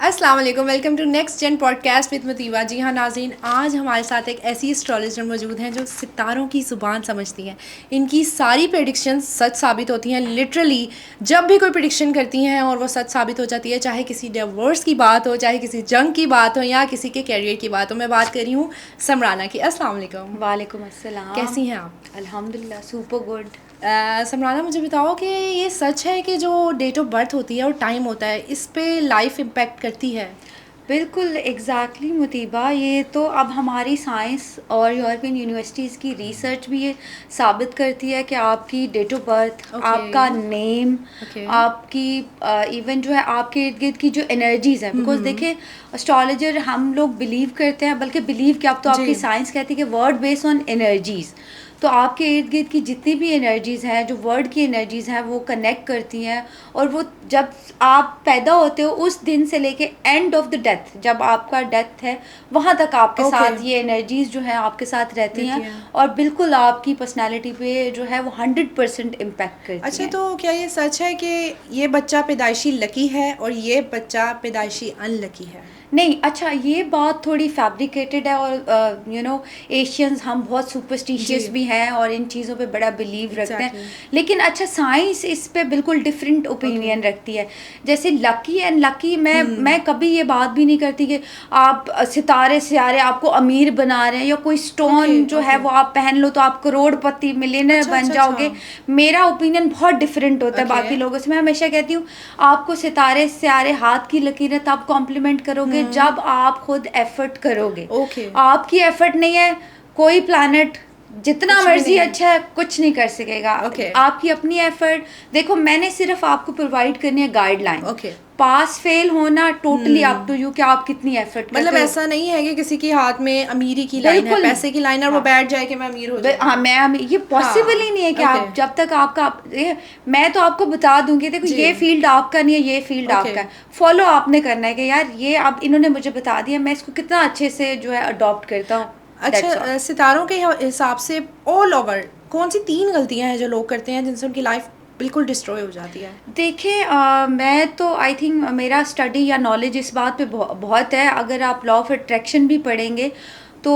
अस्सलाम वालेकुम, welcome to next gen podcast with Mutiba. जी हाँ नाज़रीन, आज हमारे साथ एक ऐसी एस्ट्रोलॉजर मौजूद हैं जो सितारों की ज़ुबान समझती हैं। इनकी सारी प्रेडिक्शंस सच साबित होती हैं। लिटरली जब भी कोई प्रेडिक्शन करती हैं और वो सच साबित हो जाती है, चाहे किसी डिवोर्स की बात हो, चाहे किसी जंग की बात हो या किसी के कैरियर की बात हो। मैं बात कर रही हूँ समराना की। अस्सलाम वालेकुम। वालेकुम अस्सलाम। कैसी हैं आप? अल्हम्दुलिल्लाह सुपर गुड। समराना, मुझे बताओ कि ये सच है कि जो डेट ऑफ बर्थ होती है और टाइम होता है, इस पे लाइफ इम्पेक्ट करती है? बिल्कुल एग्जैक्टली मुतीबा, ये तो अब हमारी साइंस और यूरोपियन यूनिवर्सिटीज़ की रिसर्च भी ये साबित करती है कि आपकी डेट ऑफ बर्थ, आपका नेम, आपकी इवन जो है आपके इर्द गिर्द की जो एनर्जीज़ है, बिकॉज देखिए एस्ट्रोलॉजर हम लोग बिलीव करते हैं, बल्कि बिलीव क्या, अब तो आपकी साइंस कहती है कि वर्ड बेस्ड ऑन एनर्जीज़। तो आपके इर्द गिर्द की जितनी भी एनर्जीज़ हैं, जो वर्ड की एनर्जीज़ हैं, वो कनेक्ट करती हैं। और वो जब आप पैदा होते हो उस दिन से लेके एंड ऑफ द डेथ, जब आपका डेथ है, वहाँ तक आपके साथ ये एनर्जीज़ जो हैं आपके साथ रहती हैं और बिल्कुल आपकी पर्सनालिटी पे जो है वो 100% इम्पैक्ट करती हैं। अच्छा, तो क्या ये सच है कि ये बच्चा पैदाइशी लकी है और ये बच्चा पैदाइशी अनलकी है? नहीं, अच्छा ये बात थोड़ी फैब्रिकेटेड है और यू नो एशियंस हम बहुत सुपरस्टिशियस भी हैं और इन चीज़ों पे बड़ा बिलीव रखते हैं। लेकिन अच्छा साइंस इस पे बिल्कुल डिफरेंट ओपिनियन रखती है। जैसे लकी एंड लकी, मैं कभी ये बात भी नहीं करती कि आप सितारे सियारे आपको अमीर बना रहे हैं या कोई स्टोन जो है वो आप पहन लो तो आप करोड़पति मिलियनर बन जाओगे। मेरा ओपिनियन बहुत डिफरेंट होता है बाकी लोगों से। मैं हमेशा कहती हूँ आपको सितारे सियारे हाथ की लकीरें तब कॉम्प्लीमेंट करोगे जब आप खुद एफर्ट करोगे। आपकी एफर्ट नहीं है, कोई प्लैनेट जितना मर्जी अच्छा है कुछ नहीं कर सकेगा। आपकी अपनी एफर्ट। देखो, मैंने सिर्फ आपको प्रोवाइड करनी है गाइडलाइन। पास फेल होना टोटली अप टू यू कि आप कितनी एफर्ट करते हो। मतलब ऐसा नहीं है कि किसी के हाथ में अमीरी की लाइन है, पैसे की लाइन, और वो बैठ जाए कि मैं अमीर हो जाऊं। हाँ, मैं अमीर, ये पॉसिबल ही नहीं है कि आप जब तक आपका मैं तो आपको बता दूंगी, देखो ये फील्ड आपका नहीं है, ये फील्ड आपका है। फॉलो आपने करना है कि यार ये अब इन्होंने मुझे बता दिया, मैं इसको कितना अच्छे से जो है अडॉप्ट करता हूँ। अच्छा, सितारों के हिसाब से ऑल ओवर कौन सी 3 गलतियां हैं जो लोग करते हैं जिनसे उनकी लाइफ बिल्कुल डिस्ट्रॉय हो जाती है? देखिए, मैं तो आई थिंक मेरा स्टडी या नॉलेज इस बात पे बहुत है। अगर आप लॉ ऑफ अट्रैक्शन भी पढ़ेंगे तो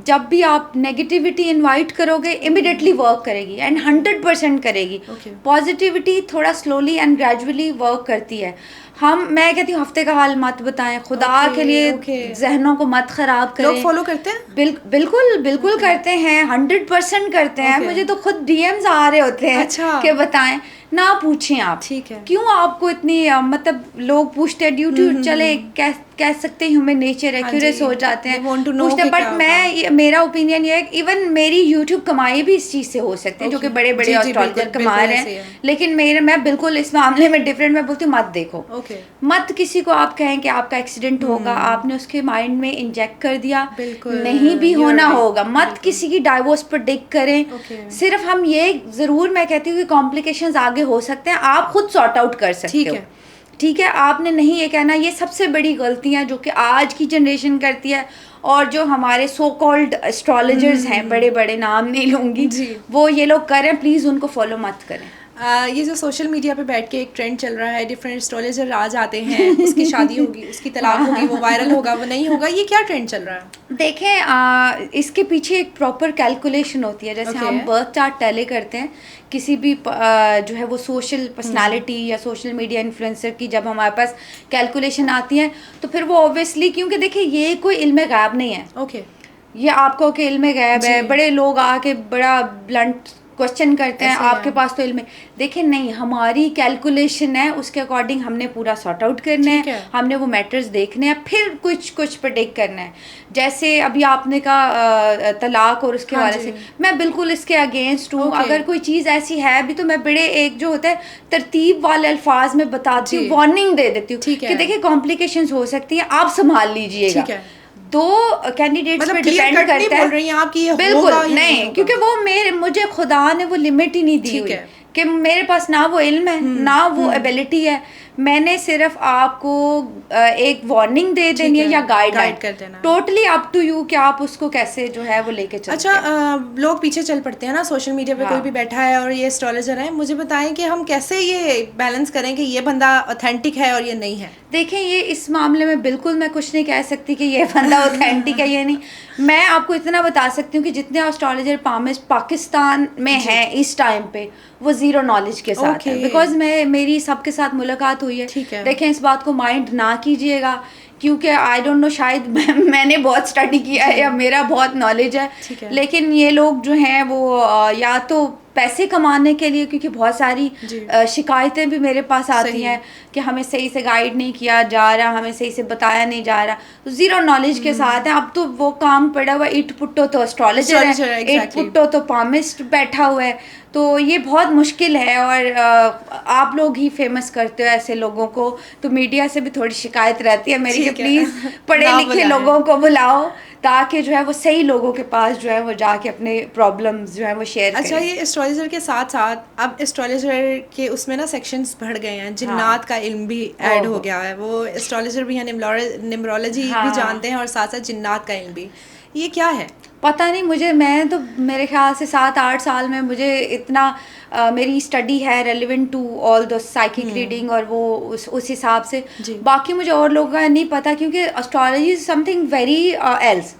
जब भी आप नेगेटिविटी इनवाइट करोगे इमिडिएटली वर्क करेगी एंड 100% करेगी। पॉजिटिविटी थोड़ा स्लोली एंड ग्रेजुअली वर्क करती है। मैं कहती हूँ हफ्ते का हाल मत बताएं, खुदा के लिए जहनों को मत खराब करें। लोग फॉलो करते हैं? बिल्कुल करते हैं, 100% करते हैं। मुझे तो खुद डीएम्स आ रहे होते हैं कि बताएं। ना पूछें आप, ठीक है, क्यों आपको इतनी मतलब लोग पूछते हैं ड्यू टू चले कह सकते हैं ह्यूमन नेचर है, क्यूरियस हो जाते हैं पूछते। बट मेरा ओपिनियन ये है, इवन मेरी यूट्यूब कमाई भी इस चीज़ से हो सकते हैं, जो कि बड़े बड़े एस्ट्रोलॉजर कमा रहे हैं। लेकिन मैं बिल्कुल इस मामले में डिफरेंट। मैं बोलती हूँ मत देखो, मत किसी को आप कहें कि आपका एक्सीडेंट होगा, आपने उसके माइंड में इंजेक्ट कर दिया, नहीं भी होना होगा। मत किसी की डाइवोर्स प्रेडिक्ट करें। सिर्फ हम ये ज़रूर, मैं कहती हूँ कि कॉम्प्लिकेशंस आगे हो सकते हैं, आप खुद सॉर्ट आउट कर सकते हो। ठीक है, आपने नहीं ये कहना। ये सबसे बड़ी गलतियां जो कि आज की जनरेशन करती है और जो हमारे सो कॉल्ड एस्ट्रोलॉजर्स हैं, बड़े बड़े नाम नहीं लूँगी, वो ये लोग करें, प्लीज़ उनको फॉलो मत करें। ये जो सोशल मीडिया पे बैठ के एक ट्रेंड चल रहा है, डिफरेंट एस्ट्रोलॉजर आ जाते हैं, उसकी शादी होगी, उसकी तलाक होगी, वो वायरल होगा, वो नहीं होगा, ये क्या ट्रेंड चल रहा है? देखें, इसके पीछे एक प्रॉपर कैलकुलेशन होती है। जैसे हम बर्थ चार्ट टैली करते हैं, किसी भी जो है वो सोशल पर्सनालिटी या सोशल मीडिया इन्फ्लुएंसर की जब हमारे पास कैलकुलेशन आती है तो फिर वो ऑब्वियसली, क्योंकि देखिए ये कोई इल्म गायब नहीं है। ये आपको कि इल्म गायब है, बड़े लोग आके बड़ा ब्लंट क्वेश्चन करते हैं, आपके पास तो इल्म है। देखिए नहीं, हमारी कैलकुलेशन है, उसके अकॉर्डिंग हमने पूरा सॉर्ट आउट करना है, हमने वो मैटर्स देखने हैं, फिर कुछ प्रेडिक्ट करना है। जैसे अभी आपने कहा तलाक और उसके हवाले से, मैं बिल्कुल इसके अगेंस्ट हूँ। अगर कोई चीज़ ऐसी है भी तो मैं बड़े एक जो होता है तरतीब वाले अल्फाज में बताती हूँ, वार्निंग दे देती हूँ कि देखिए कॉम्प्लिकेशंस हो सकती हैं, आप संभाल लीजिएगा। दो कैंडिडेट्स पे डिपेंड करता है। बिल्कुल नहीं, क्योंकि वो मुझे खुदा ने वो लिमिट ही नहीं दी हुई कि मेरे पास ना वो इल्म है ना वो एबिलिटी है। मैंने सिर्फ आपको एक वार्निंग दे देनी है या गाइड कर देना। टोटली अप टू यू कि आप उसको कैसे जो है वो लेके चलते हैं। अच्छा, लोग पीछे चल पड़ते हैं ना, सोशल मीडिया पे कोई भी बैठा है और ये एस्ट्रोलॉजर है, मुझे बताएं कि हम कैसे ये बैलेंस करें कि ये बंदा ऑथेंटिक है और ये नहीं है? देखें, ये इस मामले में बिल्कुल मैं कुछ नहीं कह सकती कि ये बंदा ऑथेंटिक है ये नहीं। मैं आपको इतना बता सकती हूँ कि जितने एस्ट्रोलॉजर पामिस्ट पाकिस्तान में हैं इस टाइम पे, वो ज़ीरो नॉलेज के साथ है। बिकॉज मेरी सबके साथ मुलाकात हुई है। देखें, इस बात को माइंड ना कीजिएगा, क्योंकि आई डोंट नो, शायद मैंने बहुत स्टडी किया है या मेरा बहुत नॉलेज है, लेकिन ये लोग जो हैं वो या तो पैसे कमाने के लिए, क्योंकि बहुत सारी शिकायतें भी मेरे पास आती हैं कि हमें सही से गाइड नहीं किया जा रहा, हमें सही से बताया नहीं जा रहा, तो ज़ीरो नॉलेज के साथ है। अब तो वो काम पड़ा हुआ, इट पुट्टो तो एस्ट्रोलॉजर है, इट पुट्टो तो पामिस्ट बैठा हुआ है, तो ये बहुत मुश्किल है। और आप लोग ही फेमस करते हो ऐसे लोगों को, तो मीडिया से भी थोड़ी शिकायत रहती है मेरी कि प्लीज़ पढ़े लिखे लोगों को बुलाओ, ताकि जो है वो सही लोगों के पास जो है वो जाके अपने प्रॉब्लम्स जो है वो शेयर करें। अच्छा, ये एस्ट्रोलॉजर के साथ साथ अब एस्ट्रोलॉजर के उसमें ना सेक्शंस बढ़ गए हैं, जिन्नात का इल्म भी ऐड हो गया है। वो एस्ट्रोलॉजर भी हैं, न्यूमरोलॉजी भी जानते हैं और साथ साथ जिन्नात का इल्म भी। ये क्या है? पता नहीं मुझे, मैं तो मेरे ख्याल से 7-8 साल में मुझे इतना मेरी स्टडी है relevant to all the psychic reading, और वो उस हिसाब से। बाकी मुझे और लोगों का नहीं पता, क्योंकि astrology is something very else.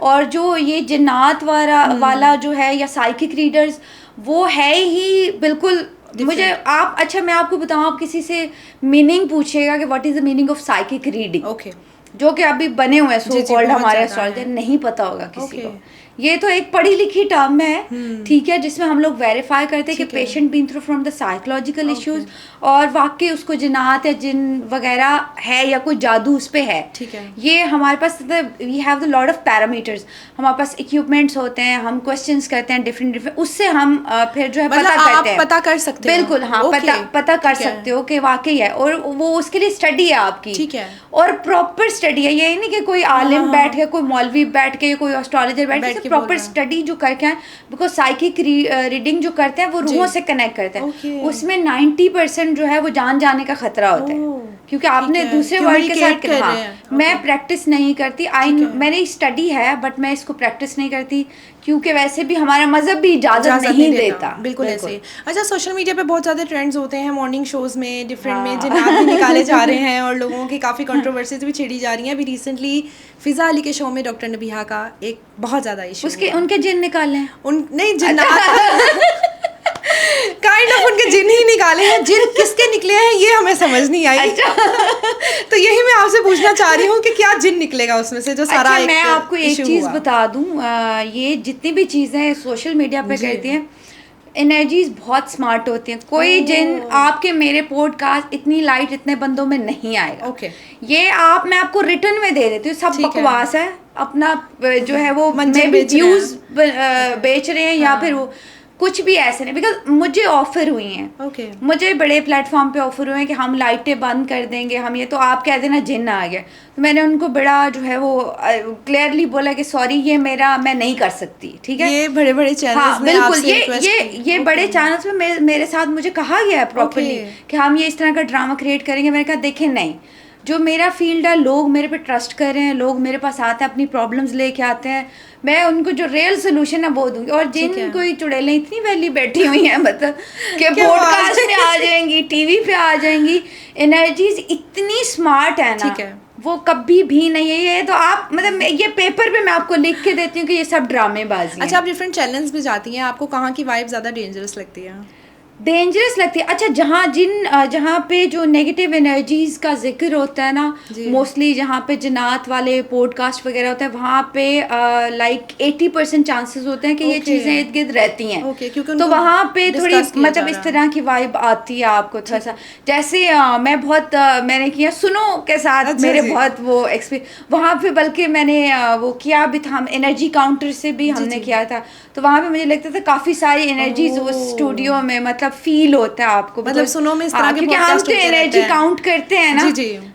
और जो ये जिन्नात वाला जो है या साइकिक रीडर्स, वो है ही बिल्कुल मुझे आप। अच्छा, मैं आपको बताऊँ, आप किसी से मीनिंग पूछिएगा कि what is the meaning of psychic reading, जो कि अभी बने हुए हैं सो कॉल्ड हमारे एस्ट्रोलॉजर, नहीं पता होगा किसी को। ये तो एक पढ़ी लिखी टर्म है, ठीक है, जिसमें हम लोग वेरीफाई करते हैं कि patient been through from the psychological issues, और वाकई उसको जिन्नात या जिन वगैरह है या कोई जादू उस पे है। ठीक है, ये हमारे पास we have the lot of parameters, हमारे पास इक्विपमेंट्स होते हैं, हम क्वेश्चंस करते हैं डिफरेंट, उससे हम फिर जो है पता करते हैं, पता कर सकते हैं। बिल्कुल, हाँ, पता कर सकते हो कि वाकई है, और वो उसके लिए स्टडी है आपकी। ठीक है, और प्रॉपर स्टडी है, ये नहीं कि कोई आलिम बैठ के, कोई मौलवी बैठ के, कोई एस्ट्रोलॉजर बैठ के, प्रॉपर स्टडी जो करके हैं। बिकॉज साइकिक रीडिंग जो करते हैं वो रूहों से कनेक्ट करते हैं, उसमें 90% जो है वो जान जाने का खतरा होता है, क्योंकि आपने दूसरे वर्ल्ड के साथ कहा। मैं प्रैक्टिस नहीं करती, मैंने स्टडी है, बट मैं इसको प्रैक्टिस नहीं करती, क्योंकि वैसे भी हमारा मजहब भी इजाजत नहीं देता। बिल्कुल ऐसे। अच्छा, सोशल मीडिया पे बहुत ज़्यादा ट्रेंड्स होते हैं, मॉर्निंग शोज में डिफरेंट में जिन्नात भी निकाले जा रहे हैं, और लोगों की काफ़ी कंट्रोवर्सीज भी छिड़ी जा रही हैं। अभी रिसेंटली फिजा अली के शो में डॉक्टर नबीहा का एक बहुत ज़्यादा इशू, उनके जिन निकाले हैं, नहीं जिन्नात काइंड ऑफ उनके जिन ही निकाले हैं। जिन किसके निकले हैं ये हमें समझ नहीं आई। अच्छा। तो यही मैं आपसे पूछना चाह रही हूँ कि क्या जिन निकलेगा उसमें से जो सारा। अच्छा, मैं आपको एक चीज़ बता दूँ, ये जितनी भी चीज़ें सोशल मीडिया पे करती हैं, एनर्जीज बहुत स्मार्ट होती हैं। कोई जिन आपके मेरे पॉडकास्ट इतनी लाइट इतने बंदों में नहीं आएगा। ये मैं आपको रिटर्न में दे देती हूँ, सब बकवास है, अपना जो है वो व्यूज बेच रहे हैं, या फिर वो कुछ भी ऐसे नहीं। बिकॉज मुझे ऑफर हुई हैं, मुझे बड़े प्लेटफॉर्म पे ऑफर हुए हैं कि हम लाइटें बंद कर देंगे, हम ये, तो आप कह देना जिन्न आ गया। तो मैंने उनको बड़ा जो है वो क्लियरली बोला कि सॉरी, ये मैं नहीं कर सकती। ठीक है, ये बड़े बड़े चैनल्स, हाँ बिल्कुल, ये बड़े चैनल्स में मेरे साथ मुझे कहा गया है प्रॉपर्ली कि हम ये इस तरह का ड्रामा क्रिएट करेंगे। मैंने कहा देखें, नहीं, जो मेरा फील्ड है, लोग मेरे पे ट्रस्ट कर रहे हैं, लोग मेरे पास आते हैं, अपनी प्रॉब्लम्स लेके आते हैं, मैं उनको जो रियल सोल्यूशन है वो दूंगी। और जिन कोई चुड़ैलें इतनी वैली बैठी हुई हैं, मतलब कि पॉडकास्ट में आ जाएंगी, टीवी पे आ जाएंगी, एनर्जीज इतनी स्मार्ट है ना, वो कभी भी नहीं है। ये तो आप मतलब ये पेपर पे मैं आपको लिख के देती हूँ कि ये सब ड्रामेबाजी। अच्छा, आप डिफरेंट चैनल्स पे जाती हैं, आपको कहाँ की वाइब ज़्यादा डेंजरस लगती है? डेंजरस लगती है। अच्छा, जहाँ पे जो नेगेटिव एनर्जीज का जिक्र होता है ना, मोस्टली जहाँ पे जिन्नात वाले पॉडकास्ट वगैरह होते हैं, वहाँ पे लाइक 80% चांसेस होते हैं कि ये चीज़ें इर्द गिर्द रहती हैं। तो वहाँ पे थोड़ी मतलब इस तरह की वाइब आती है आपको थोड़ा सा। जैसे मैं बहुत मैंने किया सुनो के साथ, मेरे बहुत वो एक्सपीरियंस वहाँ पे, बल्कि मैंने वो किया भी था, हम एनर्जी काउंटर से भी हमने किया था। तो वहाँ पे मुझे लगता था काफ़ी सारी एनर्जीज उस स्टूडियो में मतलब फील होता है आपको, मतलब सुनो में इस तरह के, क्योंकि हम तो एनर्जी काउंट करते हैं ना,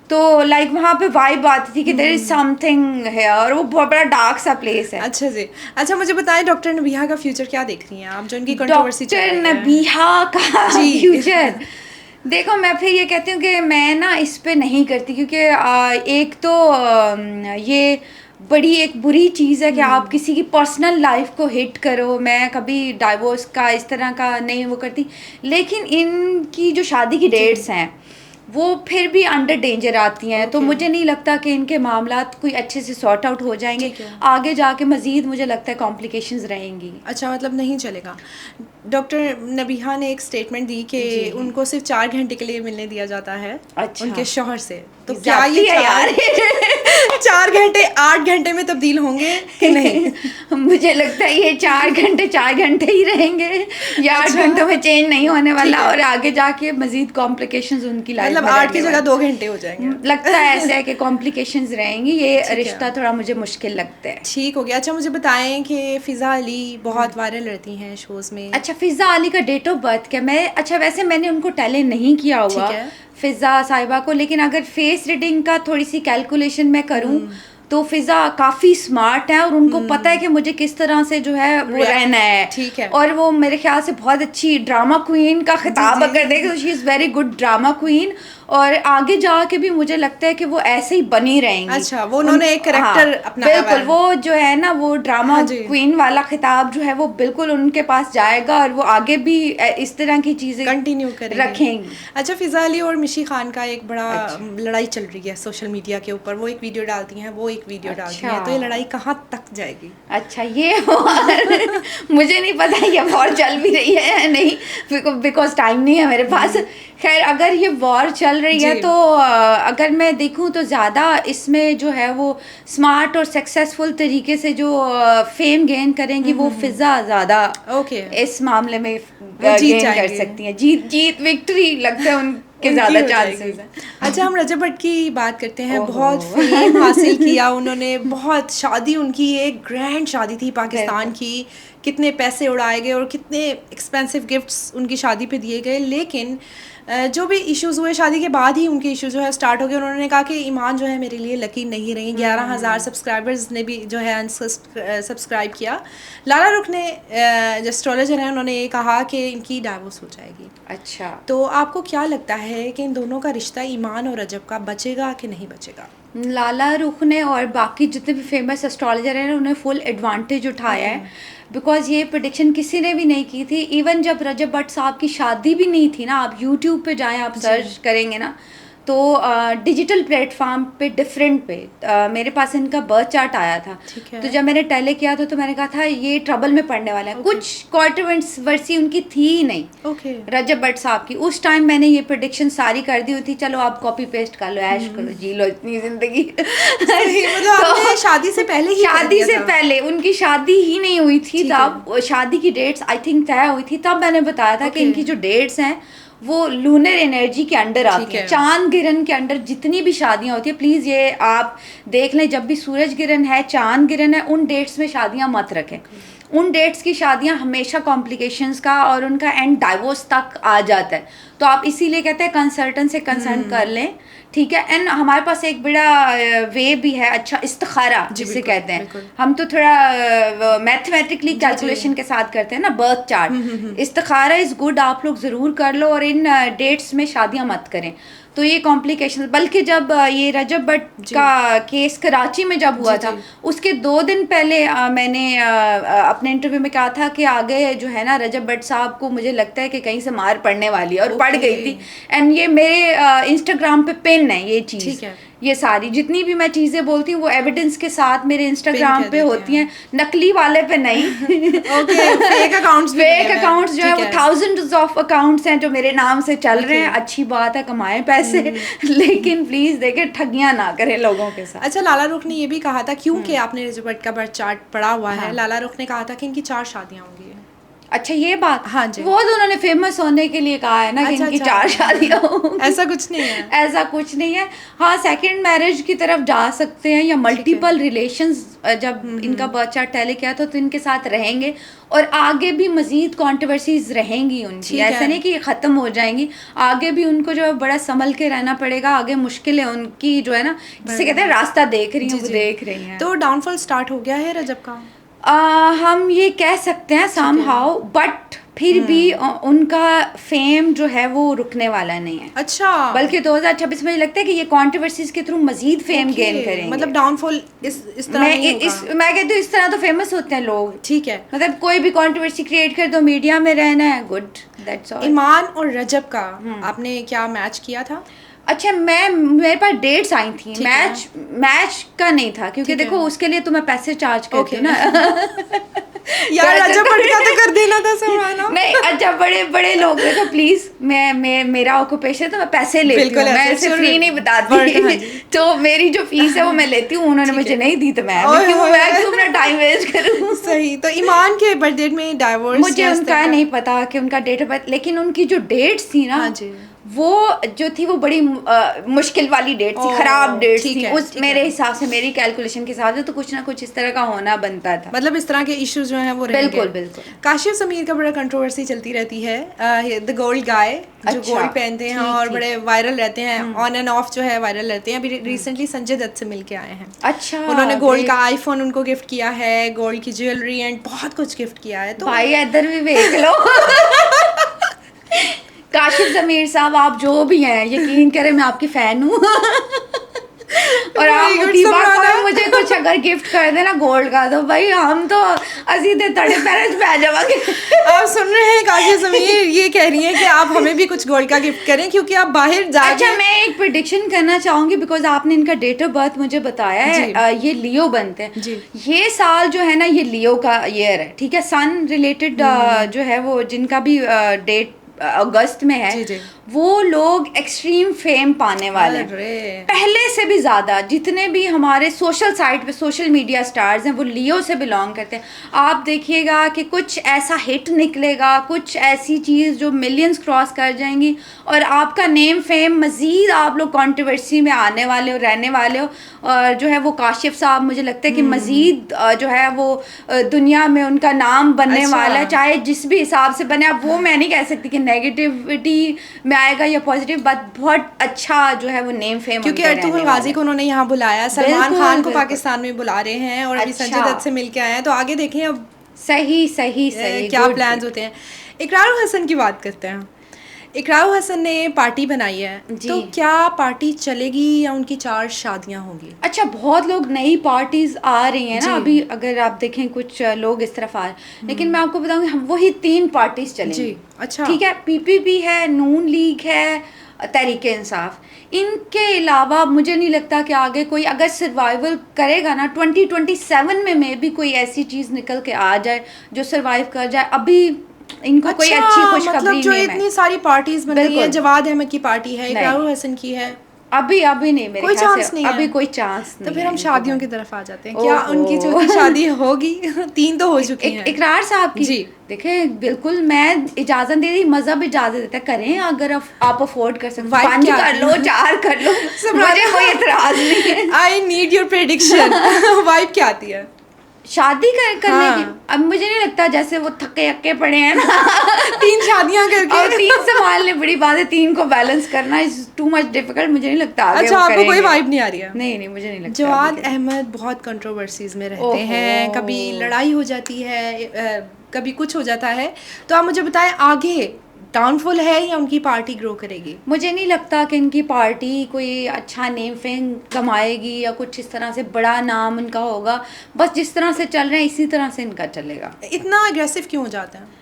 तो लाइक वहाँ पे वाइब आती थी कि देयर इज समथिंग है, और वो बहुत बड़ा डार्क सा प्लेस है। अच्छा जी। अच्छा, मुझे बताएं डॉक्टर नबीहा का फ्यूचर क्या देख रही हैं आप, जो उनकी कंट्रोवर्सी चल रही है? डॉक्टर नबीहा का फ्यूचर देखो, मैं फिर ये कहती हूँ कि मैं ना इस पे नहीं करती, क्योंकि एक तो ये बड़ी एक बुरी चीज़ है कि आप किसी की पर्सनल लाइफ को हिट करो। मैं कभी डाइवोर्स का इस तरह का नहीं वो करती, लेकिन इनकी जो शादी की डेट्स हैं वो फिर भी अंडर डेंजर आती हैं। तो मुझे नहीं लगता कि इनके मामलात कोई अच्छे से सॉर्ट आउट हो जाएंगे। आगे जाके मज़ीद मुझे लगता है कॉम्प्लिकेशंस रहेंगी। अच्छा, मतलब नहीं चलेगा। डॉक्टर नबीहा ने एक स्टेटमेंट दी कि उनको सिर्फ 4 घंटे के लिए मिलने दिया जाता है उनके शौहर से। तो क्या ये 4 घंटे 8 घंटे में तब्दील होंगे कि नहीं? मुझे लगता है ये 4 घंटे ही रहेंगे, या 8 घंटों में चेंज नहीं होने वाला, और आगे जाके मजीद कॉम्प्लिकेशंस उनकी लाइफ में, मतलब 8 की जगह 2 घंटे हो जाएंगे। लगता है ऐसा है कि कॉम्प्लिकेशंस रहेंगी। ये रिश्ता थोड़ा मुझे मुश्किल लगता है। ठीक हो गया। अच्छा, मुझे बताएं कि फ़िज़ा अली बहुत वायरल रहती हैं शोज़ में। अच्छा, फ़िज़ा अली का डेट ऑफ बर्थ क्या? अच्छा वैसे मैंने उनको टैलेंट नहीं किया हुआ फ़िज़ा साहिबा को, लेकिन अगर फेस रीडिंग का थोड़ी सी कैलकुलेशन मैं करूं तो फ़िज़ा काफ़ी स्मार्ट है और उनको पता है कि मुझे किस तरह से जो है वो रहना है। ठीक है। और वो मेरे ख्याल से बहुत अच्छी ड्रामा क्वीन का खिताब अगर देखें तो she is very good drama queen, और आगे जाके भी मुझे लगता है कि वो ऐसे ही बनी रहेंगी। अच्छा, वो उन्होंने एक कैरेक्टर अपनाया बिल्कुल, वो जो है ना वो ड्रामा क्वीन वाला खिताब जो है वो बिल्कुल उनके पास जाएगा, और वो आगे भी इस तरह की चीज़ें कंटिन्यू रखेंगी। अच्छा, फ़िज़ा अली और मिशी खान का एक बड़ा लड़ाई चल रही है सोशल मीडिया के ऊपर। वो एक वीडियो डालती हैं, वो एक वीडियो डालती हैं, तो ये लड़ाई कहाँ तक जाएगी? अच्छा, ये मुझे नहीं पता ये वॉर चल भी रही है या नहीं, बिकॉज टाइम नहीं है मेरे पास। खैर, अगर ये वॉर चल रही है तो अगर मैं देखूं तो ज़्यादा इसमें जो है वो स्मार्ट और सक्सेसफुल तरीके से जो फेम गेन करेंगी वो फ़िज़ा ज़्यादा इस मामले में गेन कर सकती हैं। जीत विक्ट्री लगता है उनके ज़्यादा चांसेस हैं। अच्छा, हम रजब भट्ट की बात करते हैं। बहुत फेम हासिल किया उन्होंने, बहुत शादी उनकी एक ग्रैंड शादी थी पाकिस्तान की, कितने पैसे उड़ाए गए और कितने एक्सपेंसिव गिफ्ट्स उनकी शादी पे दिए गए। लेकिन जो भी इश्यूज़ हुए शादी के बाद ही उनके इश्यूज़ जो है स्टार्ट हो गए। उन्होंने कहा कि ईमान जो है मेरे लिए लकी नहीं रही। 11,000 सब्सक्राइबर्स ने भी जो है अनसब्सक्राइब किया। लाला रुख ने जो एस्ट्रोलॉजर हैं उन्होंने ये कहा कि इनकी डाइवोर्स हो जाएगी। अच्छा, तो आपको क्या लगता है कि इन दोनों का रिश्ता ईमान और रजब का बचेगा कि नहीं बचेगा? लाला रुख ने और बाकी जितने भी फेमस एस्ट्रोलॉजर हैं उन्हें फुल एडवांटेज उठाया है, बिकॉज ये प्रेडिक्शन किसी ने भी नहीं की थी। इवन जब रजब भट्ट साहब की शादी भी नहीं थी ना, आप यूट्यूब पे जाएं, आप सर्च करेंगे ना तो डिजिटल प्लेटफॉर्म पे डिफरेंट पे मेरे पास इनका बर्थ चार्ट आया था। तो जब मैंने टेले किया था तो मैंने कहा था ये ट्रबल में पड़ने वाला है। कुछ कंट्रोवर्सी उनकी थी ही नहीं रजब भट्ट साहब की। उस टाइम मैंने ये प्रेडिक्शन सारी कर दी हुई थी, चलो आप कॉपी पेस्ट कर लो, ऐश करो, जी लो इतनी जिंदगी। तो शादी से पहले उनकी शादी ही नहीं हुई थी, तब शादी की डेट्स आई थिंक तय हुई थी। तब मैंने बताया था कि इनकी जो डेट्स हैं वो लूनर एनर्जी के अंडर आती है। चांद गिरन के अंडर जितनी भी शादियां होती है, प्लीज़ ये आप देख लें, जब भी सूरज गिरन है, चांद गिरन है, उन डेट्स में शादियां मत रखें। उन डेट्स की शादियां हमेशा कॉम्प्लिकेशंस का और उनका एंड डाइवोर्स तक आ जाता है। तो आप इसीलिए कहते हैं कंसल्टेंट से कंसल्ट कर लें, ठीक है। एंड हमारे पास एक बड़ा वे भी है, अच्छा, इस्तिखारा जिसे कहते हैं। हम तो थोड़ा मैथमेटिकली कैलकुलेशन के साथ करते हैं ना, बर्थ चार्ट। इस्तिखारा इज़ गुड, आप लोग ज़रूर कर लो, और इन डेट्स में शादियां मत करें। तो ये कॉम्प्लिकेशन, बल्कि जब ये रजब भट्ट का केस कराची में जब हुआ था उसके 2 दिन पहले मैंने अपने इंटरव्यू में कहा था कि आगे जो है ना रजब भट्ट साहब को मुझे लगता है कि कहीं से मार पड़ने वाली है, और पड़ गई थी। एंड ये मेरे इंस्टाग्राम पे पिन है ये चीज़, ये सारी जितनी भी मैं चीज़ें बोलती हूँ वो एविडेंस के साथ मेरे इंस्टाग्राम पे होती हैं, नकली वाले पे नहीं। फेक अकाउंट्स जो है वो थाउजेंड्स ऑफ अकाउंट्स हैं जो मेरे नाम से चल रहे हैं। अच्छी बात है, कमाएं पैसे, लेकिन प्लीज़ देखें ठगियां ना करें लोगों के साथ। अच्छा, लाला रुख ने ये भी कहा था, क्योंकि आपने रजब भट्ट का बर्थ चार्ट पढ़ा हुआ है, लाला रुख ने कहा था कि इनकी 4 शादियां होंगी। अच्छा, ये बात, हाँ जी, वो तो उन्होंने फेमस होने के लिए कहा है ना कि इनकी 4 शादियां होंगी। ऐसा कुछ नहीं है, ऐसा कुछ नहीं है। हाँ, सेकंड मैरिज की तरफ जा सकते हैं, या मल्टीपल रिलेशंस जब इनका बर्थ चार्ट टैली किया तो इनके साथ रहेंगे, और आगे भी मजीद कंट्रोवर्सीज रहेंगी उनकी। ऐसा नहीं कि ये ख़त्म हो जाएंगी, आगे भी उनको जो है बड़ा संभल के रहना पड़ेगा। आगे मुश्किलें उनकी जो है ना, जिसे कहते हैं रास्ता देख रही हैं, वो देख रही हैं। तो डाउनफॉल स्टार्ट हो गया है रजब का, हम ये कह सकते हैं समहाउ, बट फिर भी उनका फेम जो है वो रुकने वाला नहीं है। अच्छा, बल्कि 2026 में मुझे लगता है कि ये कंट्रोवर्सीज के थ्रू मजीद फेम गेन करेंगे। मतलब डाउनफॉल इस तरह नहीं होगा। मैं कहती हूँ इस तरह तो फेमस होते हैं लोग, ठीक है। मतलब कोई भी कंट्रोवर्सी क्रिएट कर दो, मीडिया में रहना है, गुड, दैट्स ऑल। ईमान और रजब का आपने क्या मैच किया था? अच्छा, मेरे पास डेट्स आई थी, मैच का नहीं था, क्योंकि देखो उसके लिए तो मैं पैसे चार्ज करती हूँ ना। यार अच्छा पटका तो कर देना था समराना। नहीं, अच्छा बड़े बड़े लोग हैं तो प्लीज, मैं मेरा ऑक्यूपेशन तो मैं पैसे लेती हूँ, मैं ऐसे फ्री नहीं बताती। तो मेरी जो फीस है वो मैं लेती हूँ, उन्होंने मुझे नहीं दी तो मैं क्यों अपना टाइम वेस्ट करूँ। सही। तो ईमान के बर्थडे में डाइवोर्स, मुझे उनका नहीं पता कि उनका डेट ऑफ बर्थ, लेकिन उनकी जो डेट्स थी ना वो जो थी वो बड़ी मुश्किल वाली डेट थी, खराब डेट थी। उस मेरे हिसाब से, मेरी कैलकुलेशन के हिसाब से तो कुछ ना कुछ इस तरह का होना बनता था। मतलब इस तरह के इश्यूज जो हैं वो रहेंगे। बिल्कुल बिल्कुल। काशिफ समीर का बड़ा कंट्रोवर्सी चलती रहती है, द गोल्ड गाय, जो गोल्ड पहनते हैं और बड़े वायरल रहते हैं, ऑन एंड ऑफ जो है वायरल रहते हैं। अभी रिसेंटली संजय दत्त से मिलके आए हैं। अच्छा, उन्होंने गोल्ड का आईफोन उनको गिफ्ट किया है, गोल्ड की ज्वेलरी एंड बहुत कुछ गिफ्ट किया है। तो भाई इधर भी देख लो। काशिफ ज़मीर साहब, आप जो भी हैं, यकीन करें मैं आपकी फैन हूँ। और आप मुझे कुछ अगर गिफ्ट कर देना गोल्ड का तो भाई हम तो असीधे तड़े पैर पे जावांगे। आप सुन रहे हैं काशिफ ज़मीर ये कह रही हैं कि आप हमें भी कुछ गोल्ड का गिफ्ट करें, क्योंकि आप बाहर जा। अच्छा, मैं एक प्रेडिक्शन करना चाहूंगी, बिकॉज आपने इनका डेट ऑफ बर्थ मुझे बताया है, ये लियो बनते हैं। ये साल जो है ना ये लियो का ईयर है, ठीक है। सन रिलेटेड जो है वो जिनका भी डेट अगस्त में है, वो लोग एक्सट्रीम फेम पाने वाले हैं पहले से भी ज्यादा। जितने भी हमारे सोशल साइट पे सोशल मीडिया स्टार्स हैं वो लियो से बिलोंग करते हैं। आप देखिएगा कि कुछ ऐसा हिट निकलेगा, कुछ ऐसी चीज़ जो मिलियंस क्रॉस कर जाएंगी और आपका नेम फेम मज़ीद आप लोग कंट्रोवर्सी में आने वाले हो, रहने वाले हो। और जो है वो काशिफ साहब, मुझे लगता है कि मज़ीद जो है वो दुनिया में उनका नाम बनने वाला है, चाहे जिस भी हिसाब से बने। अब वो मैं नहीं कह सकती कि नेगेटिविटी में आएगा या पॉजिटिव, बट बहुत अच्छा जो है वो नेम फेम, क्योंकि अर्तुगरुल गाजी को उन्होंने यहाँ बुलाया, सलमान खान को पाकिस्तान में बुला रहे हैं और अभी संजय दत्त से मिलके आए हैं। तो आगे देखें अब सही क्या प्लान्स होते हैं। इकरार हसन की बात करते हैं। इकरार हसन ने पार्टी बनाई है, तो क्या पार्टी चलेगी या उनकी 4 शादियां होंगी? अच्छा, बहुत लोग नई पार्टीज आ रही हैं ना अभी, अगर आप देखें कुछ लोग इस तरफ आ रहे हैं, लेकिन मैं आपको बताऊंगी हम वही 3 पार्टीज चलेंगी। अच्छा, ठीक है। पीपीपी है, नून लीग है, तहरीक इंसाफ। इनके अलावा मुझे नहीं लगता कि आगे कोई अगर सर्वाइवल करेगा ना 2027 में भी कोई ऐसी चीज़ निकल के आ जाए जो सर्वाइव कर जाए। अभी इनको कोई अच्छी खुशखबरी मतलब जो इतनी सारी पार्टीज बन रही है, जवाद अहमद की पार्टी है, इकरार हसन की है, अभी नहीं, मेरे कोई चांस नहीं अभी कोई चांस नहीं। तो फिर हम शादियों की तरफ आ जाते हैं। क्या उनकी जो शादी होगी? 3 तो हो चुकी हैं। इकरार साहब की, देखें बिल्कुल मैं इजाजत दे दी, मजहब इजाजत देता है, करें अगर आप अफोर्ड कर सकते, 5 कर लो, 4 कर लो, मुझे कोई एतराज नहीं है। I need your prediction. Vibe क्या आती है शादी करने की? अब मुझे नहीं लगता, जैसे वो थके हक्के पड़े हैं ना 3 शादियां करके, और 3 संभालने बड़ी बात है, 3 को बैलेंस करना इज टू मच डिफिकल्ट। मुझे नहीं लगता आगे अच्छा, आपको कोई वाइब नहीं आ रही है? नहीं, मुझे नहीं लगता। जवाद अहमद बहुत कंट्रोवर्सीज में रहते हैं, कभी लड़ाई हो जाती है, कभी कुछ हो जाता है। तो आप मुझे बताएं आगे डाउनफॉल है या उनकी पार्टी ग्रो करेगी? मुझे नहीं लगता कि इनकी पार्टी कोई अच्छा नेम फेम कमाएगी या कुछ इस तरह से बड़ा नाम उनका होगा। बस जिस तरह से चल रहे हैं इसी तरह से इनका चलेगा। इतना अग्रेसिव क्यों हो जाता है?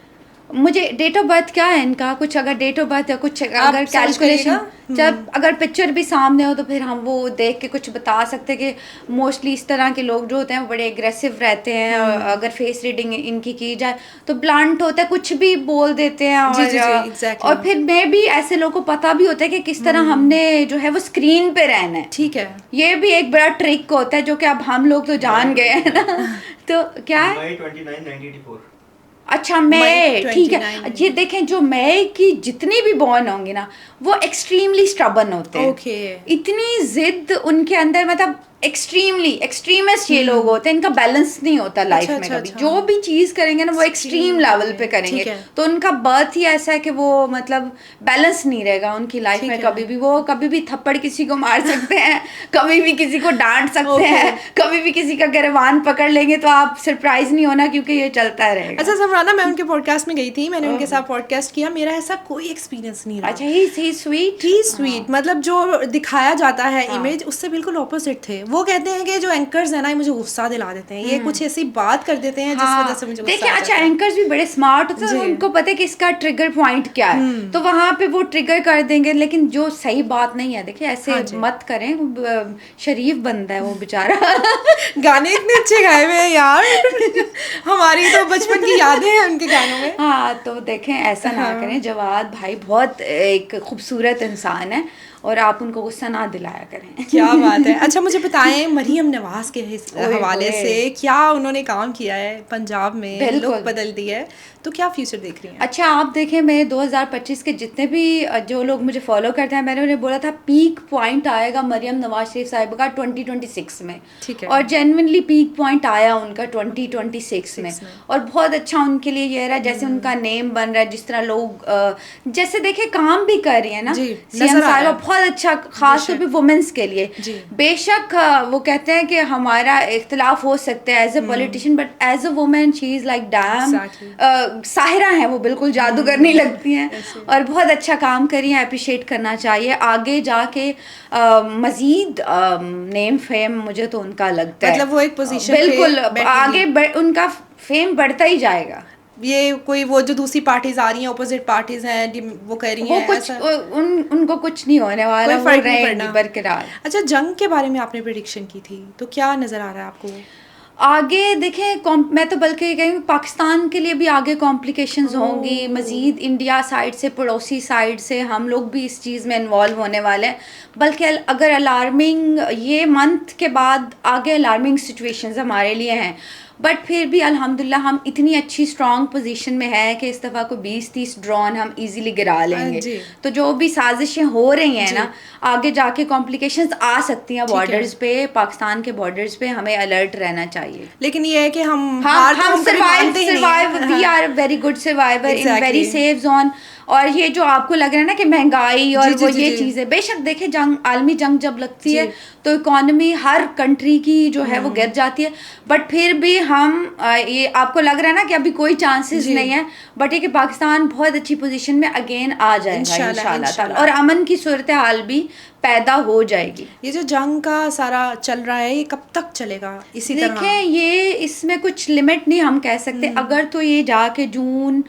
मुझे डेट ऑफ बर्थ क्या है इनका, कुछ अगर डेट ऑफ बर्थ या कुछ अगर कैलकुलेशन, जब अगर पिक्चर भी सामने हो तो फिर हम वो देख के कुछ बता सकते हैं कि मोस्टली इस तरह के लोग जो होते हैं वो बड़े एग्रेसिव रहते हैं। अगर फेस रीडिंग इनकी की जाए तो ब्लंट होता है, कुछ भी बोल देते हैं। और फिर मैं भी ऐसे लोगों को पता भी होता है कि किस तरह हमने जो है वो स्क्रीन पे रहना है। ठीक है, ये भी एक बड़ा ट्रिक होता है जो कि अब हम लोग तो जान गए हैं ना। तो क्या है 29/1984। अच्छा, मई, ठीक है। ये देखें जो मई की जितनी भी बॉर्न होंगी ना वो एक्सट्रीमली स्टबर्न होते हैं। इतनी जिद उनके अंदर, मतलब एक्सट्रीमिस्ट ये लोग होते हैं। इनका बैलेंस नहीं होता लाइफ में कभी। जो भी चीज करेंगे ना वो एक्सट्रीम लेवल पे करेंगे, तो उनका बर्थ ही ऐसा है कि वो मतलब बैलेंस नहीं रहेगा उनकी लाइफ में कभी भी। वो कभी भी थप्पड़ किसी को मार सकते हैं, कभी भी किसी को डांट सकते हैं, कभी भी किसी का गिरबान पकड़ लेंगे। तो आप सरप्राइज नहीं होना क्योंकि ये चलता रहेगा। अच्छा समराना, मैं उनके पॉडकास्ट में गई थी, मैंने उनके साथ पॉडकास्ट किया, मेरा ऐसा कोई एक्सपीरियंस नहीं रहा। अच्छा, ही स्वीट, मतलब जो दिखाया जाता है इमेज उससे बिल्कुल ऑपोजिट थे वो कहते हैं कि जो एंकर्स हैं ना, ये मुझे गुस्सा दिला देते हैं, ये कुछ ऐसी बात कर देते हैं जिस वजह से मुझे गुस्सा देखिए आ अच्छा, जाता है। एंकर्स भी बड़े स्मार्ट होते हैं, उनको पता है कि इसका ट्रिगर पॉइंट क्या है, तो वहां पे वो ट्रिगर कर देंगे, लेकिन जो सही बात नहीं है, देखिए ऐसे मत करें, शरीफ बंदा है वो बेचारा। गाने इतने अच्छे गाए हुए हैं यार। हमारी तो बचपन की यादें हैं उनके गानों में। हाँ, तो देखें ऐसा ना करें, जवाद भाई बहुत एक खूबसूरत इंसान है और आप उनको गुस्सा ना दिलाया करें। क्या बात है। अच्छा मुझे बताएं, मरियम नवाज के हवाले से क्या उन्होंने काम किया है पंजाब में, लुक बदल दी है, तो क्या फ्यूचर देख रही हैं? अच्छा आप देखें, मैं 2025 के जितने भी जो लोग मुझे फॉलो करते हैं, मैंने उन्हें बोला था पीक पॉइंट आएगा मरियम नवाज शरीफ साहिबा का 2026 में, ठीक है, और जेन्युइनली पीक पॉइंट आया उनका 2026 में, और बहुत अच्छा उनके लिए ये रहा, जैसे उनका नेम बन रहा है, जिस तरह लोग जैसे देखे काम भी कर रही है ना सीएम साहिबा, बहुत अच्छा, खास तौर पे वुमेन्स के लिए। बेशक वो कहते हैं कि हमारा इख्तिलाफ हो सकता है as a politician, but as a women she is like damn, Sahira हैं वो, बिल्कुल जादूगर नहीं लगती हैं, और बहुत अच्छा काम करी है, अप्रिशिएट करना चाहिए। आगे जाके मजीद नेम फेम मुझे तो उनका लगता है, मतलब वो एक पोजीशन बिल्कुल आगे उनका फेम बढ़ता ही जाएगा। ये कोई वो जो दूसरी पार्टीज आ रही हैं, अपोजिट पार्टीज हैं, वो कह रही हैं कुछ उनको कुछ नहीं होने वाला, कोई फर्क नहीं पड़ना बरकरार। अच्छा, जंग के बारे में आपने प्रेडिक्शन की थी, तो क्या नजर आ रहा है आपको आगे? देखें मैं तो बल्कि ये कहूँगी पाकिस्तान के लिए भी आगे कॉम्प्लिकेशंस होंगी मज़ीद, इंडिया साइड से, पड़ोसी साइड से हम लोग भी इस चीज़ में इन्वॉल्व होने वाले हैं। बल्कि अगर अलार्मिंग ये मंथ के बाद आगे अलार्मिंग सिचुएशंस हमारे लिए हैं, बट फिर भी अल्हम्दुलिल्लाह हम इतनी अच्छी स्ट्रॉन्ग पोजीशन में है कि इस दफ़ा को 20-30 ड्रोन हम इजीली गिरा लेंगे। तो जो भी साजिशें हो रही हैं ना, आगे जाके कॉम्प्लिकेशंस आ सकती हैं बॉर्डर्स पे, पाकिस्तान के बॉर्डर्स पे, हमें अलर्ट रहना चाहिए। लेकिन ये है कि हम survive we are very good survivor in very safe zone. और ये जो आपको लग रहा है ना कि महंगाई और वो ये चीज़ें, बेशक देखे आलमी जंग जब लगती है तो इकोनॉमी हर कंट्री की जो है वो गिर जाती है, बट फिर भी हम ये आपको लग रहा है ना कि अभी कोई चांसेस नहीं है, बट ये कि पाकिस्तान बहुत अच्छी पोजीशन में अगेन आ जाएगा इंशाल्लाह, और अमन की सूरत हाल भी पैदा हो जाएगी। ये जो जंग का सारा चल रहा है, ये कब तक चलेगा इसी तरह? देखें ये इसमें कुछ लिमिट नहीं हम कह सकते, अगर तो ये जाके जून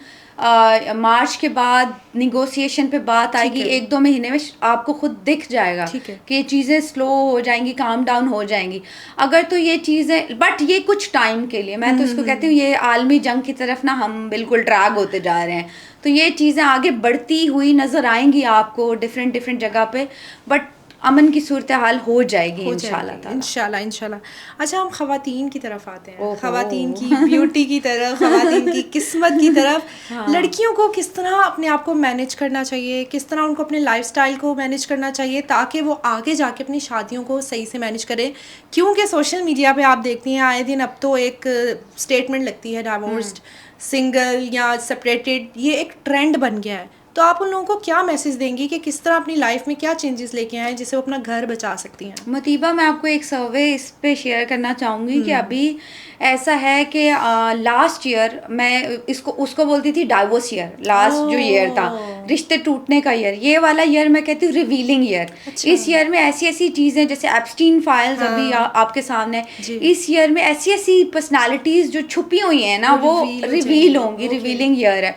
मार्च के बाद निगोशिएशन पे बात आएगी, 1-2 महीने में आपको खुद दिख जाएगा कि ये चीज़ें स्लो हो जाएंगी, काम डाउन हो जाएंगी। अगर तो ये चीज़ें, बट ये कुछ टाइम के लिए, मैं तो इसको कहती हूँ ये आलमी जंग की तरफ ना हम बिल्कुल ट्रैक होते जा रहे हैं, तो ये चीज़ें आगे बढ़ती हुई नज़र आएंगी आपको डिफरेंट जगह पे, बट अमन की सूरत हाल हो जाएगी इंशाल्लाह। अच्छा हम ख़वातीन की तरफ आते हैं, ख़वातीन की ब्यूटी की तरफ, ख़वातीन की किस्मत की तरफ। हाँ। लड़कियों को किस तरह अपने आप को मैनेज करना चाहिए, किस तरह उनको अपने लाइफस्टाइल को मैनेज करना चाहिए ताकि वो आगे जाके अपनी शादियों को सही से मैनेज करें? क्योंकि सोशल मीडिया पे आप देखती हैं आए दिन अब तो एक स्टेटमेंट लगती है डाइवोर्स्ड, सिंगल या सेपरेटेड, ये एक ट्रेंड बन गया है। तो आप उन लोगों को क्या मैसेज देंगी कि किस तरह अपनी लाइफ में क्या चेंजेस लेके आए जिससे वो अपना घर बचा सकती हैं? मुतीबा मैं आपको एक सर्वे इस पे शेयर करना चाहूँगी कि अभी ऐसा है कि लास्ट ईयर मैं उसको बोलती थी डाइवोर्स ईयर, लास्ट जो ईयर था रिश्ते टूटने का ईयर, ये वाला ईयर मैं कहती हूँ रिवीलिंग ईयर। इस ईयर में ऐसी चीज़ें जैसे एप्स्टीन फाइल्स अभी आपके सामने, इस ईयर में ऐसी पर्सनालिटीज़ जो छुपी हुई हैं ना वो रिवील होंगी, रिवीलिंग ईयर है।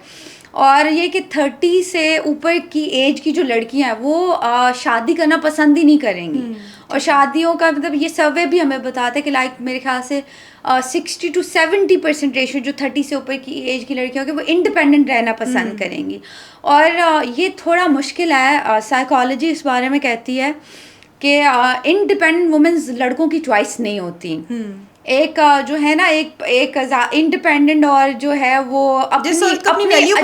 और ये कि 30 से ऊपर की एज की जो लड़कियां हैं वो शादी करना पसंद ही नहीं करेंगी, और शादियों का मतलब ये सर्वे भी हमें बताते हैं कि लाइक मेरे ख्याल से 60 to 70% रेशो जो 30 से ऊपर की एज की लड़कियां होंगी वो इंडिपेंडेंट रहना पसंद करेंगी। और ये थोड़ा मुश्किल है, साइकोलॉजी इस बारे में कहती है कि इंडिपेंडेंट वुमेन्स लड़कों की चॉइस नहीं होती। एक जो है ना एक इंडिपेंडेंट और जो है वो अपनी वैल्यू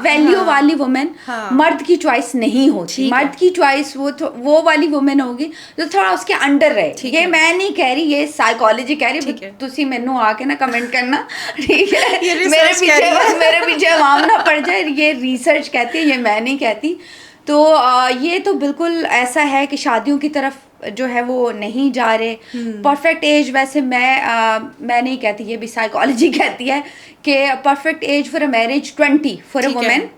वैल्यू वाली वुमेन मर्द की चॉइस नहीं होती। मर्द की चॉइस वो वाली वुमेन होगी जो थोड़ा उसके अंडर रहे। ये मैं नहीं कह रही, ये साइकोलॉजी कह रही, तुसी मैनू आके ना कमेंट करना, ठीक है? मेरे पीछे आवाम ना पड़ जाए, ये रिसर्च कहती है, ये मैं नहीं कहती। तो ये तो बिल्कुल ऐसा है कि शादियों की तरफ जो है वो नहीं जा रहे। परफेक्ट एज वैसे मैं नहीं कहती, ये भी साइकोलॉजी कहती है कि perfect age for a marriage 20 for a women,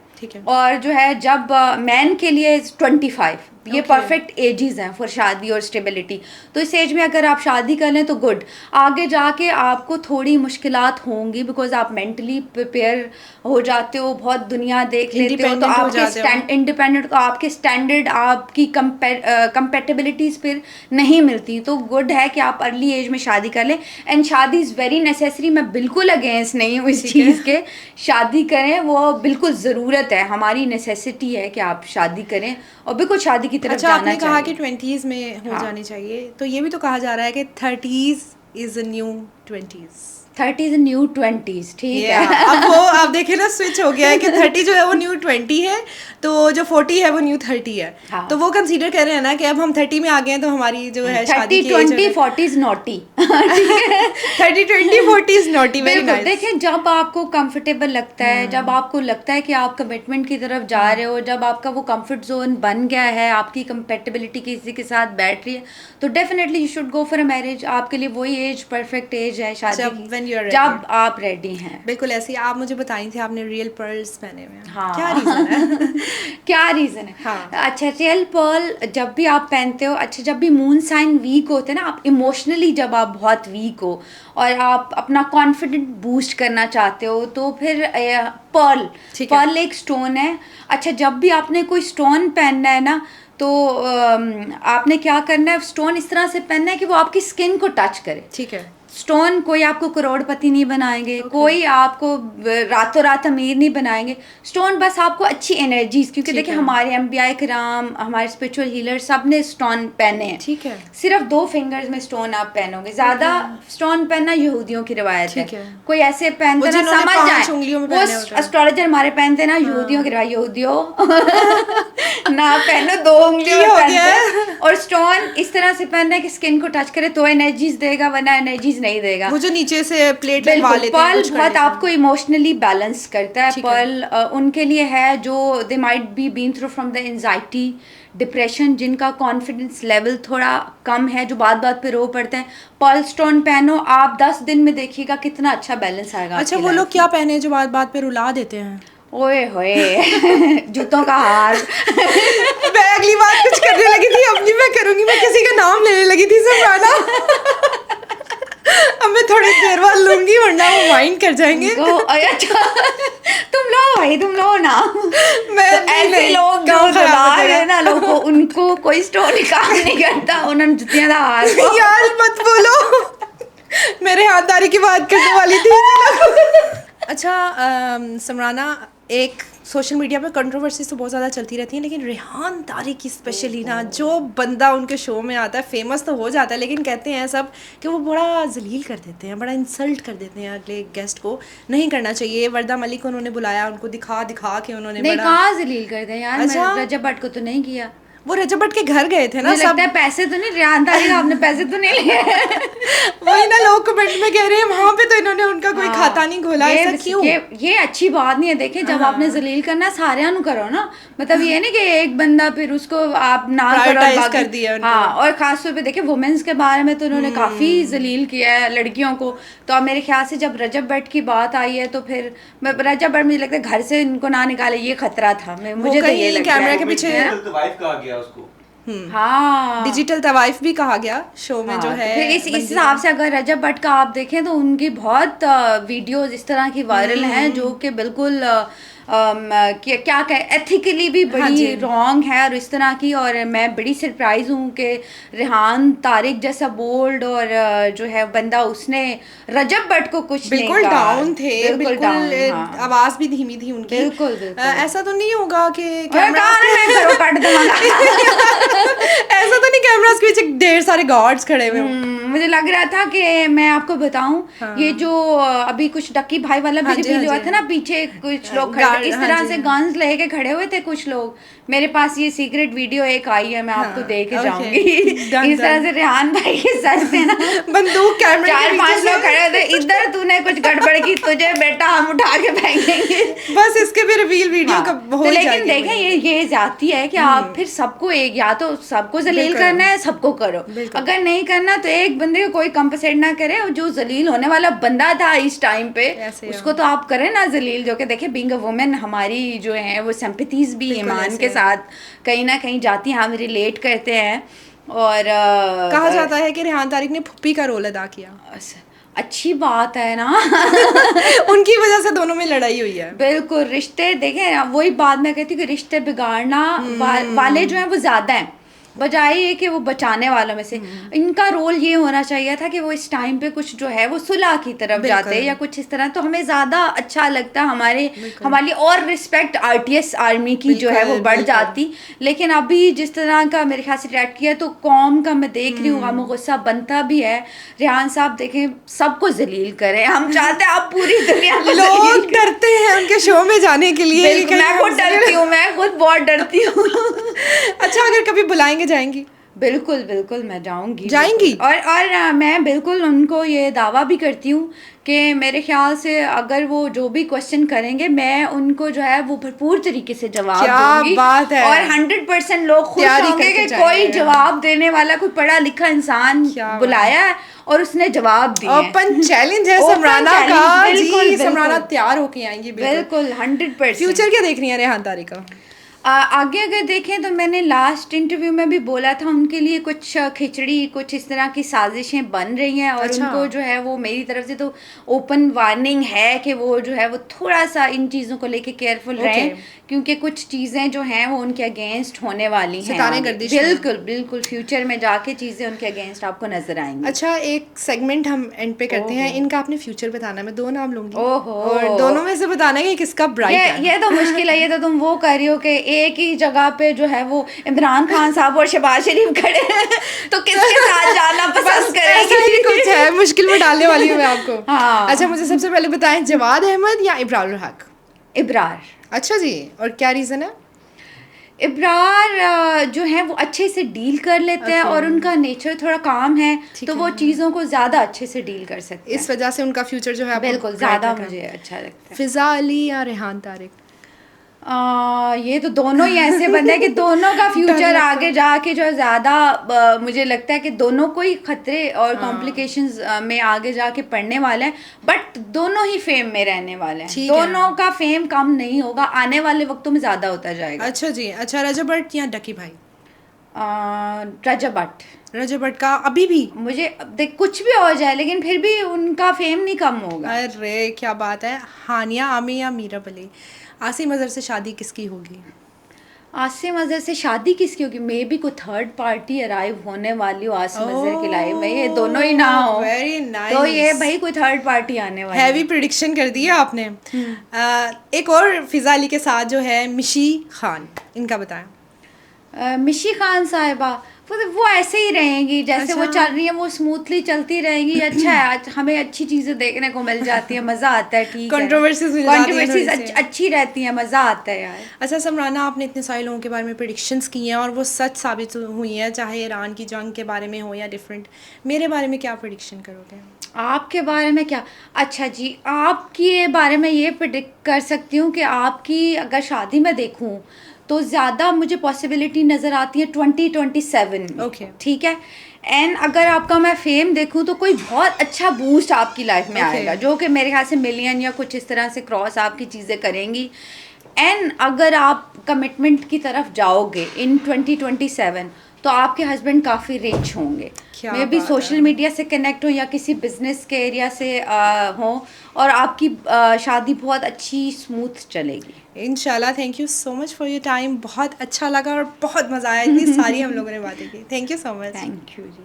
और जो है जब मैन के लिए 25, ये परफेक्ट एजेस हैं फॉर शादी और स्टेबिलिटी। तो इस एज में अगर आप शादी कर लें तो गुड। आगे जाके आपको थोड़ी मुश्किलात होंगी बिकॉज आप मेंटली प्रिपेयर हो जाते हो, बहुत दुनिया देख लेते हो, तो आपके इंडिपेंडेंट, आपके स्टैंडर्ड, आपकी कंपेटेबिलिटीज फिर नहीं मिलती। तो गुड है कि आप अर्ली एज में शादी कर लें। एंड शादी इज़ वेरी नेसेसरी। मैं बिल्कुल अगेंस्ट नहीं हूँ इस चीज़ के, शादी करें, वो बिल्कुल ज़रूरत है, हमारी नेसेसिटी है कि आप शादी करें और बिल्कुल शादी की तरफ जाना चाहिए। आपने कहा कि 20s में हो जानी चाहिए, तो ये भी तो कहा जा रहा है कि 30s is a new 20s। 30s new 20s, ठीक है। अब वो आप देखे ना, स्विच हो गया है कि 30 जो है वो न्यू 20 है, तो जो 40 है वो न्यू 30 है। हाँ। तो वो कंसीडर कर रहे हैं ना कि अब हम 30 में आ गए हैं, तो हमारी जो है शादी की 30, 20, 40s naughty. 30, 20, 40s naughty. Very nice. देखें, जब आपको कंफर्टेबल लगता है, जब आपको लगता है कि आप कमिटमेंट की तरफ जा रहे हो, जब आपका वो कंफर्ट जोन बन गया है, आपकी कंपेटेबिलिटी किसी के साथ बैठ रही है, तो definitely you should go for a marriage. आपके लिए वही एज परफेक्ट एज है शादी की, जब आप रेडी हैं। बिल्कुल ऐसे ही आप मुझे बताई थी, आपने रियल पर्ल्स पहने हुए हैं। हाँ। क्या रीजन है? क्या रीज़न है? हाँ। अच्छा, रियल पर्ल जब भी आप पहनते हो, अच्छा जब भी मून साइन वीक होते हैं ना, आप इमोशनली जब आप बहुत वीक हो और आप अपना कॉन्फिडेंट बूस्ट करना चाहते हो, तो फिर पर्ल एक स्टोन है। अच्छा, जब भी आपने कोई स्टोन पहनना है ना, तो आपने क्या करना है, स्टोन इस तरह से पहनना है कि वो आपकी स्किन को टच करे। ठीक है। स्टोन कोई आपको करोड़पति नहीं बनाएंगे, कोई आपको रातों रात अमीर नहीं बनाएंगे। स्टोन बस आपको अच्छी एनर्जीज, क्योंकि देखिए हमारे अंबिया किराम, हमारे स्पिरिचुअल हीलर, सब ने स्टोन पहने हैं। ठीक है। सिर्फ 2 फिंगर्स में स्टोन आप पहनोगे, ज्यादा स्टोन पहनना यहूदियों की रिवायत है। कोई ऐसे पहनते ना, समझ जाए वो एस्ट्रोलॉजर हमारे पहनते ना, यहूदियों की रिवायत, यहूदियों ना पहनो, 2 उंगलियों में पहनते। और स्टोन इस तरह से पहनना है कि स्किन को टच करे तो एनर्जीज देगा, वरना एनर्जीज नहीं देगा। वो जो नीचे से प्लेट लगवा लेते हैं, पर्ल बहुत आपको इमोशनली बैलेंस करता है। पर्ल उनके लिए है जो they might be been through from the anxiety, depression, जिनका कॉन्फिडेंस लेवल थोड़ा कम है, जो बात बात पे रो पड़ते हैं। पर्ल स्टोन पहनो, आप 10 दिन में देखिएगा कितना अच्छा बैलेंस आएगा। अच्छा, वो लोग क्या पहने जो बात बात पे रुला देते हैं? ओए होए जूतों का हार। मैं अगली बार कुछ करने लगी थी, अपनी मैं करूंगी, मैं किसी का नाम लेने लगी थी समराना। अब मैं थोड़ी देर बाद लूंगी, वरना वो माइंड कर जाएंगे। अच्छा, तुम लो भाई, तुम लो ना। मैं तो ऐसे लोग जो दलाल है ना, लोगों उनको कोई स्टोरी काम नहीं करता, उन्होंने जुतियां दा हार। यार मत बोलो, मेरे हाथदारी की बात करने वाली थी। अच्छा समराना, एक सोशल मीडिया पे कंट्रोवर्सीज तो बहुत ज़्यादा चलती रहती हैं, लेकिन रेहान तारिक की स्पेशली ना, जो बंदा उनके शो में आता है फेमस तो हो जाता है, लेकिन कहते हैं सब कि वो बड़ा जलील कर देते हैं, बड़ा इंसल्ट कर देते हैं अगले गेस्ट को। नहीं करना चाहिए। वर्दा मलिक को उन्होंने बुलाया, उनको दिखा के उन्होंने नहीं, कहाँ जलील कर दें यार। अच्छा? रजब भट्ट को तो नहीं किया, वो रजब भट्ट के घर गए थे ना, सब लगता है पैसे तो नहीं, रेहान तारिक आपने पैसे तो नहीं लिए। वही ना, लोग कमेंट में कह रहे हैं वहाँ पे तो इन्होंने उनका कोई खाता नहीं खोला। ऐसा क्यों? ये अच्छी बात नहीं है। देखें, जब आपने जलील करना सारे करो ना, मतलब ये नहीं कि एक बंदा फिर उसको आप ना करो कर दिया। हाँ, और खास तौर पे देखें वुमेन्स के बारे में तो उन्होंने काफी जलील किया है लड़कियों को। तो अब मेरे ख्याल से जब रजब भट्ट की बात आई है, तो फिर रजब भट्ट मुझे लगता है घर से इनको ना निकाले, ये खतरा था। मुझे तो ये लगता है कैमरा के पीछे उसको हाँ, डिजिटल तवाइफ भी कहा गया शो में। जो है फिर इस हिसाब से अगर रजब भट्ट का आप देखें तो उनकी बहुत वीडियोस इस तरह की वायरल हैं, जो कि बिल्कुल क्या कहें, एथिकली भी बड़ी रॉन्ग है और इस तरह की। और मैं बड़ी सरप्राइज हूँ कि रेहान तारिक जैसा बोल्ड और जो है बंदा, उसने रजब भट्ट को कुछ बिल्कुल नहीं कहा। डाउन थे, बिल्कुल आवाज भी धीमी थी उनकी। बिल्कुल ऐसा तो नहीं होगा कि ऐसा तो नहीं कैमरास के पीछे ढेर सारे गार्ड्स खड़े हुए? मुझे लग रहा था कि मैं आपको बताऊं, ये जो अभी कुछ डक्की भाई वाला भी रिवील हुआ था ना, पीछे कुछ लोग खड़े इस तरह से गन्स लेके खड़े हुए थे कुछ लोग। मेरे पास ये सीक्रेट वीडियो एक आई है, मैं आपको दे के जाऊंगी। इस तरह से रेहान भाई के सर से ना बंदूक, कैमरे 4-5 लोग खड़े थे, इधर तूने कुछ गड़बड़ की, तुझे बेटा हम उठा के फेंकेंगे। बस इसके भी रिवील वीडियो का बहुत। लेकिन देखें, ये जाती है कि आप फिर सबको एक, या तो सबको जलील करना है, सबको करो। अगर नहीं करना तो एक बंदे को कोई कंपनसेट ना करे। जो जलील होने वाला बंदा था इस टाइम पे, उसको तो आप करें ना जलील, जो कि देखे बीइंग अ वुमेन इवन हमारी जो है वो सिंपैथीज भी बिल्कुल ईमान ऐसे के है। साथ कहीं ना कहीं जाती हैं, हम रिलेट करते हैं। और कहा जाता है कि रेहान तारिक ने फुप्पी का रोल अदा किया। अच्छी बात है ना। उनकी वजह से दोनों में लड़ाई हुई है। बिल्कुल, रिश्ते देखें, वही बात मैं कहती हूँ कि रिश्ते बिगाड़ना वाले जो हैं वो ज़्यादा हैं बजाय ये कि वो बचाने वालों में से। इनका रोल ये होना चाहिए था कि वो इस टाइम पे कुछ जो है वो सुलह की तरफ जाते या कुछ इस तरह, तो हमें ज़्यादा अच्छा लगता, हमारी और रिस्पेक्ट आरटीएस आर्मी की जो है वो बढ़ जाती। लेकिन अभी जिस तरह का मेरे ख्याल से रिएक्ट किया तो कौम का मैं देख रही हूँ गम गुस्सा बनता भी है। रेहान साहब देखें, सबको जलील करें, हम चाहते हैं आप पूरी दुनिया को लोग डरते हैं उनके शो में जाने के लिए। मैं खुद डरती हूँ, मैं खुद बहुत डरती हूँ। अच्छा, अगर कभी बुलाएंगे जाएंगी? बिल्कुल बिल्कुल, मैं जाऊंगी। जाएंगी? और मैं बिल्कुल उनको ये दावा भी करती हूँ कि मेरे ख्याल से अगर वो जो भी क्वेश्चन करेंगे मैं उनको जो है वो भरपूर तरीके से जवाब दूंगी। क्या बात है। और 100% लोग खुश होंगे कि कोई जवाब देने वाला, कोई पढ़ा लिखा इंसान बुलाया है और उसने जवाब दिया। ओपन चैलेंज है समराना का जी। समराना तैयार होके आएंगी। बिल्कुल 100%। फ्यूचर क्या देख रही है रेहान तारिक का? आगे अगर देखें तो मैंने लास्ट इंटरव्यू में भी बोला था, उनके लिए कुछ खिचड़ी, कुछ इस तरह की साजिशें बन रही हैं। और उनको जो है वो मेरी तरफ से तो ओपन वार्निंग है कि वो जो है वो थोड़ा सा इन चीज़ों को लेके केयरफुल रहें, क्योंकि कुछ चीज़ें जो हैं वो उनके अगेंस्ट होने वाली हैं। बिल्कुल बिल्कुल, फ्यूचर में जाके चीज़ें उनके अगेंस्ट आपको नजर आएंगी। अच्छा, एक सेगमेंट हम एंड पे करते हैं। इनका आपने फ्यूचर बताना, मैं 2 नाम लूंगी और दोनों में से बताना है कि किसका ब्राइट है। ये तो मुश्किल है, ये तो तुम वो कर रही हो कि एक ही जगह पे जो है वो इमरान खान साहब और शहबाज शरीफ खड़े हैं तो किसके साथ जाना पसंद करेंगे? ऐसा ही कुछ है, मुश्किल में डालने वाली हूँ मैं आपको। हाँ। अच्छा, मुझे सबसे पहले बताएं, जवाद अहमद या इब्रार हक? इब्रार। अच्छा जी, और क्या रीज़न है? इब्रार जो है वो अच्छे से डील कर लेते हैं और उनका नेचर थोड़ा काम है, तो वो चीज़ों को ज़्यादा अच्छे से डील कर सकते हैं। इस वजह से उनका फ्यूचर जो है बिल्कुल ज़्यादा मुझे अच्छा लगता है। फिजा अली या रेहान तारिक? ये तो दोनों ही ऐसे बंदे हैं कि दोनों का फ्यूचर आगे जाके जो है ज़्यादा मुझे लगता है कि दोनों को ही खतरे और कॉम्प्लिकेशंस में आगे जाके पड़ने वाले हैं, बट दोनों ही फेम में रहने वाले हैं। दोनों का फेम कम नहीं होगा, आने वाले वक्तों में ज़्यादा होता जाएगा। अच्छा जी। अच्छा, रजब भट्ट या डकी भाई? रजब भट्ट का अभी भी मुझे देख कुछ भी हो जाए लेकिन फिर भी उनका फेम नहीं कम होगा। अरे क्या बात है। हानिया आमी या मीरा बली? आसिम अजहर से शादी किसकी होगी? आसिम अजहर से शादी किसकी होगी? मे बी कोई थर्ड पार्टी अराइव होने वाली हो आसिम अजहर की लाइफ में, ये दोनों ही ना हो। Very nice. तो ये भाई कोई थर्ड पार्टी आने वाली। हैवी प्रेडिक्शन कर दी है आपने। एक और फिजा अली के साथ जो है मिशी खान, इनका बताएं। मिशी खान साहिबा वो ऐसे ही रहेंगी जैसे वो चल रही है, वो स्मूथली चलती रहेंगी। अच्छा है, हमें अच्छी चीज़ें देखने को मिल जाती है, मज़ा आता है। ठीक है, कंट्रोवर्सीज अच्छी रहती है, मज़ा आता है यार। अच्छा समराना, आपने इतने सारे लोगों के बारे में प्रेडिक्शंस की हैं और वो सच साबित हुई हैं, चाहे ईरान की जंग के बारे में हो या डिफरेंट। मेरे बारे में क्या प्रेडिक्शन करोगे? आपके बारे में क्या? अच्छा जी, आपके बारे में ये प्रेडिक्ट कर सकती हूँ कि आपकी अगर शादी में देखूँ तो ज़्यादा मुझे पॉसिबिलिटी नज़र आती है 2027 में। ओके, ठीक है। एंड अगर आपका मैं फेम देखूं तो कोई बहुत अच्छा बूस्ट आपकी लाइफ में आएगा, जो कि मेरे ख्याल से मिलियन या कुछ इस तरह से क्रॉस आपकी चीज़ें करेंगी। एंड अगर आप कमिटमेंट की तरफ जाओगे इन 2027 तो आपके हस्बैंड काफ़ी रिच होंगे, मे बी सोशल मीडिया से कनेक्ट हो या किसी बिजनेस के एरिया से हो, और आपकी शादी बहुत अच्छी स्मूथ चलेगी इंशाल्लाह। Thank you so much for your time, बहुत अच्छा लगा और बहुत मज़ा आया, इतनी सारी हम लोगों ने बातें की। Thank you so much. Thank you ji.